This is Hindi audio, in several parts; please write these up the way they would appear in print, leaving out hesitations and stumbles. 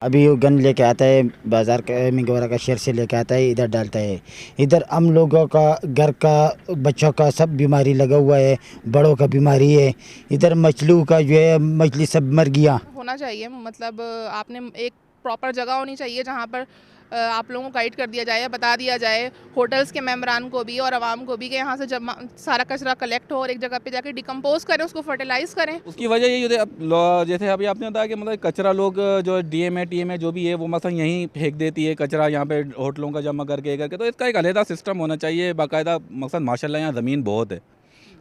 अभी वो गन लेके आता है बाजार का मिंगवारा का शहर से लेके आता है, इधर डालता है। इधर हम लोगों का घर का बच्चों का सब बीमारी लगा हुआ है, बड़ों का बीमारी है। इधर मछलियों का जो है मछली सब मर गया। होना चाहिए मतलब आपने एक प्रॉपर जगह होनी चाहिए जहाँ पर आप लोगों को गाइड कर दिया जाए, बता दिया जाए होटल्स के मेम्बरान को भी और आवाम को भी कि यहाँ से जब सारा कचरा कलेक्ट हो और एक जगह पे जाके डिकम्पोज करें, उसको फर्टिलाइज करें। उसकी वजह यही होती है जैसे अभी आपने बताया कि मतलब कचरा लोग जो डीएम है टीएम है जो भी है वो मतलब यहीं फेंक देती है कचरा यहाँ पे होटलों का जमा करके तो इसका एक अलहदा सिस्टम होना चाहिए बाकायदा। मकसद माशाल्लाह यहाँ ज़मीन बहुत है,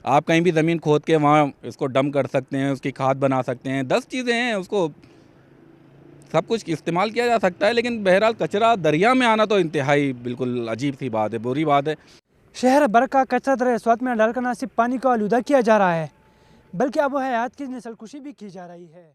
आप कहीं भी ज़मीन खोद के वहाँ इसको डंप कर सकते हैं, उसकी खाद बना सकते हैं, 10 चीज़ें हैं, उसको सब कुछ इस्तेमाल किया जा सकता है। लेकिन बहरहाल कचरा दरिया में आना तो इंतहाई बिल्कुल अजीब सी बात है, बुरी बात है। शहर भर का कचरा दरिया स्वात में डालकर न सिर्फ पानी को आलूदा किया जा रहा है बल्कि अब हयात की नस्लकुशी भी की जा रही है।